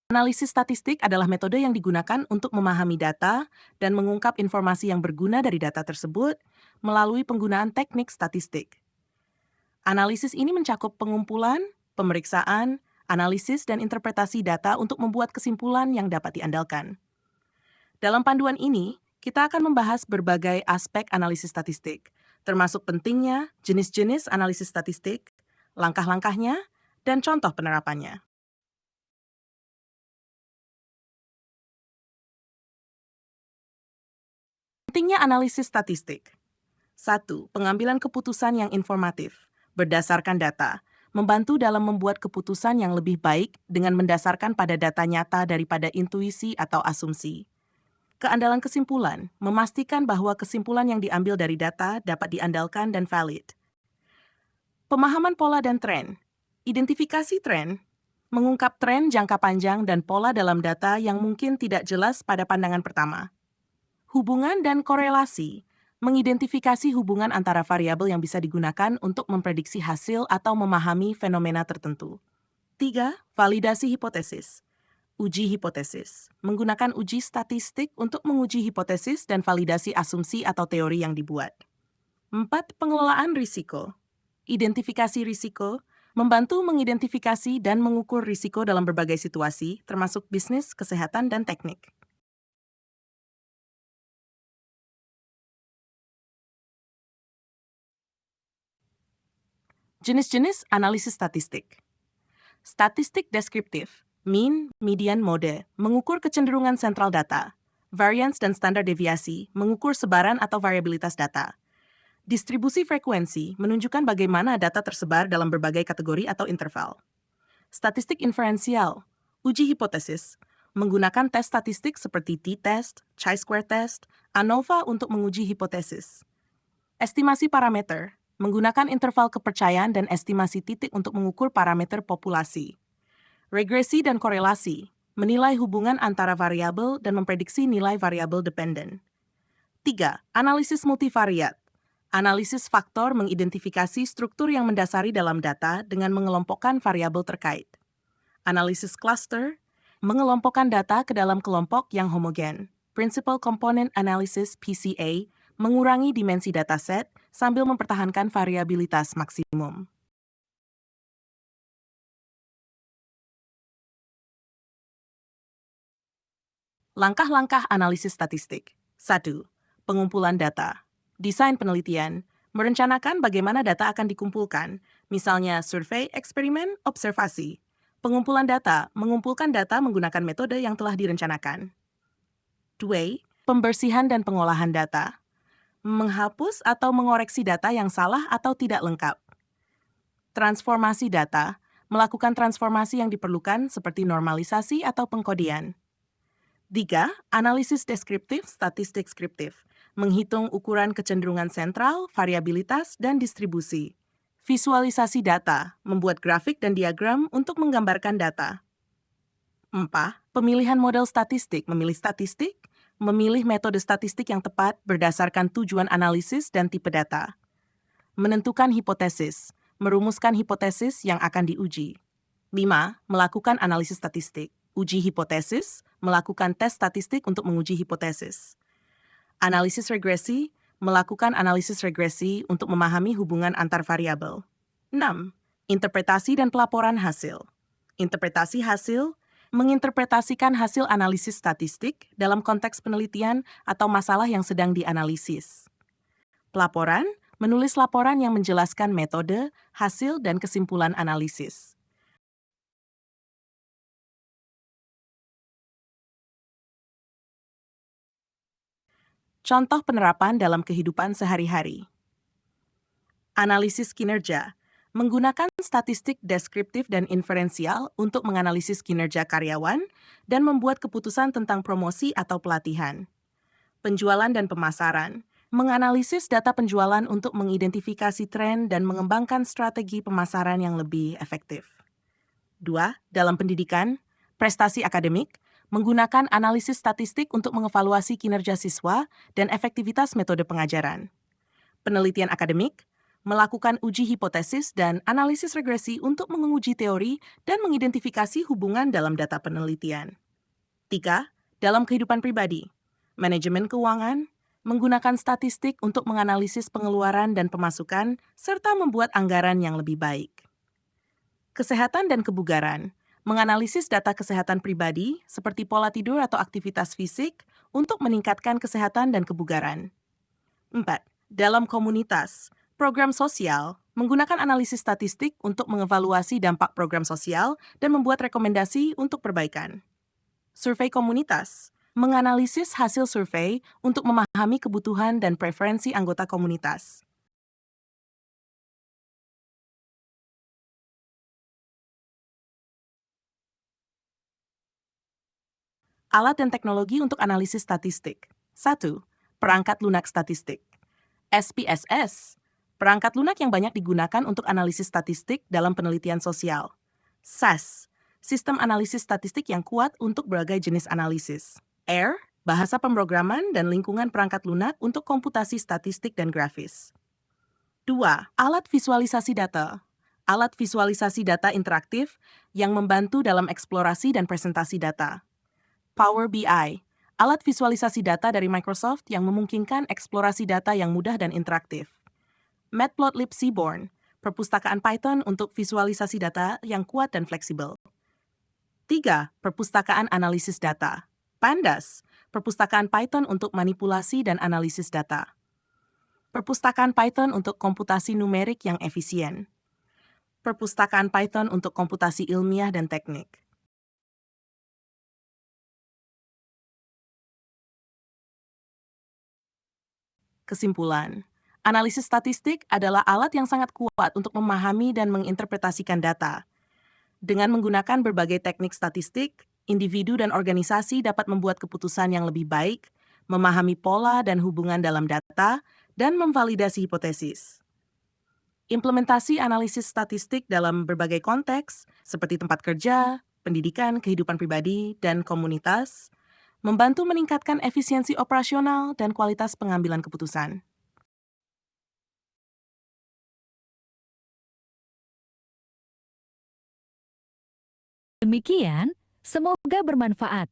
Analisis statistik adalah metode yang digunakan untuk memahami data dan mengungkap informasi yang berguna dari data tersebut melalui penggunaan teknik statistik. Analisis ini mencakup pengumpulan, pemeriksaan, analisis, dan interpretasi data untuk membuat kesimpulan yang dapat diandalkan. Dalam panduan ini, kita akan membahas berbagai aspek analisis statistik, termasuk pentingnya, jenis-jenis analisis statistik, langkah-langkahnya, dan contoh penerapannya. Pentingnya analisis statistik. 1. Pengambilan keputusan yang informatif, berdasarkan data, membantu dalam membuat keputusan yang lebih baik dengan mendasarkan pada data nyata daripada intuisi atau asumsi. Keandalan kesimpulan, memastikan bahwa kesimpulan yang diambil dari data dapat diandalkan dan valid. Pemahaman pola dan tren. Identifikasi tren, mengungkap tren jangka panjang dan pola dalam data yang mungkin tidak jelas pada pandangan pertama. Hubungan dan korelasi, mengidentifikasi hubungan antara variabel yang bisa digunakan untuk memprediksi hasil atau memahami fenomena tertentu. 3. Validasi hipotesis. Uji hipotesis, menggunakan uji statistik untuk menguji hipotesis dan validasi asumsi atau teori yang dibuat. 4. Pengelolaan risiko. Identifikasi risiko, membantu mengidentifikasi dan mengukur risiko dalam berbagai situasi, termasuk bisnis, kesehatan, dan teknik. Jenis-jenis analisis statistik. Statistik deskriptif, mean, median, mode, mengukur kecenderungan sentral data. Variance dan standar deviasi, mengukur sebaran atau variabilitas data. Distribusi frekuensi, menunjukkan bagaimana data tersebar dalam berbagai kategori atau interval. Statistik inferensial, uji hipotesis, menggunakan tes statistik seperti t-test, chi-square test, ANOVA untuk menguji hipotesis. Estimasi parameter, menggunakan interval kepercayaan dan estimasi titik untuk mengukur parameter populasi. Regresi dan korelasi, menilai hubungan antara variabel dan memprediksi nilai variabel dependen. 3. Analisis multivariat. Analisis faktor mengidentifikasi struktur yang mendasari dalam data dengan mengelompokkan variabel terkait. Analisis cluster, mengelompokkan data ke dalam kelompok yang homogen. Principal Component Analysis (PCA), mengurangi dimensi dataset sambil mempertahankan variabilitas maksimum. Langkah-langkah analisis statistik. 1. Pengumpulan data. Desain penelitian, merencanakan bagaimana data akan dikumpulkan, misalnya survei, eksperimen, observasi. Pengumpulan data, mengumpulkan data menggunakan metode yang telah direncanakan. 2. Pembersihan dan pengolahan data. Menghapus atau mengoreksi data yang salah atau tidak lengkap. Transformasi data, melakukan transformasi yang diperlukan seperti normalisasi atau pengkodian. 3. Analisis deskriptif statistik deskriptif, menghitung ukuran kecenderungan sentral, variabilitas, dan distribusi. Visualisasi data, membuat grafik dan diagram untuk menggambarkan data. 4. Pemilihan model statistik, memilih metode statistik yang tepat berdasarkan tujuan analisis dan tipe data. Menentukan hipotesis, merumuskan hipotesis yang akan diuji. 5. Melakukan analisis statistik. Uji hipotesis, melakukan tes statistik untuk menguji hipotesis. Analisis regresi, melakukan analisis regresi untuk memahami hubungan antar variabel. 6. Interpretasi dan pelaporan hasil. Interpretasi hasil, menginterpretasikan hasil analisis statistik dalam konteks penelitian atau masalah yang sedang dianalisis. Pelaporan, menulis laporan yang menjelaskan metode, hasil, dan kesimpulan analisis. Contoh penerapan dalam kehidupan sehari-hari. Analisis kinerja, menggunakan statistik deskriptif dan inferensial untuk menganalisis kinerja karyawan dan membuat keputusan tentang promosi atau pelatihan. Penjualan dan pemasaran, menganalisis data penjualan untuk mengidentifikasi tren dan mengembangkan strategi pemasaran yang lebih efektif. 2. Dalam pendidikan, prestasi akademik, menggunakan analisis statistik untuk mengevaluasi kinerja siswa dan efektivitas metode pengajaran. Penelitian akademik, melakukan uji hipotesis dan analisis regresi untuk menguji teori dan mengidentifikasi hubungan dalam data penelitian. 3. Dalam kehidupan pribadi, manajemen keuangan, menggunakan statistik untuk menganalisis pengeluaran dan pemasukan, serta membuat anggaran yang lebih baik. Kesehatan dan kebugaran, menganalisis data kesehatan pribadi seperti pola tidur atau aktivitas fisik untuk meningkatkan kesehatan dan kebugaran. 4. Dalam komunitas, program sosial, menggunakan analisis statistik untuk mengevaluasi dampak program sosial dan membuat rekomendasi untuk perbaikan. Survei komunitas, menganalisis hasil survei untuk memahami kebutuhan dan preferensi anggota komunitas. Alat dan teknologi untuk analisis statistik. 1. Perangkat lunak statistik. SPSS, perangkat lunak yang banyak digunakan untuk analisis statistik dalam penelitian sosial. SAS, sistem analisis statistik yang kuat untuk berbagai jenis analisis. R, bahasa pemrograman dan lingkungan perangkat lunak untuk komputasi statistik dan grafis. 2. Alat visualisasi data. Alat visualisasi data interaktif yang membantu dalam eksplorasi dan presentasi data. Power BI, alat visualisasi data dari Microsoft yang memungkinkan eksplorasi data yang mudah dan interaktif. Matplotlib Seaborn, perpustakaan Python untuk visualisasi data yang kuat dan fleksibel. 3. Perpustakaan analisis data. Pandas, perpustakaan Python untuk manipulasi dan analisis data. Perpustakaan Python untuk komputasi numerik yang efisien. Perpustakaan Python untuk komputasi ilmiah dan teknik. Kesimpulan, analisis statistik adalah alat yang sangat kuat untuk memahami dan menginterpretasikan data. Dengan menggunakan berbagai teknik statistik, individu dan organisasi dapat membuat keputusan yang lebih baik, memahami pola dan hubungan dalam data, dan memvalidasi hipotesis. Implementasi analisis statistik dalam berbagai konteks, seperti tempat kerja, pendidikan, kehidupan pribadi, dan komunitas, membantu meningkatkan efisiensi operasional dan kualitas pengambilan keputusan. Demikian, semoga bermanfaat.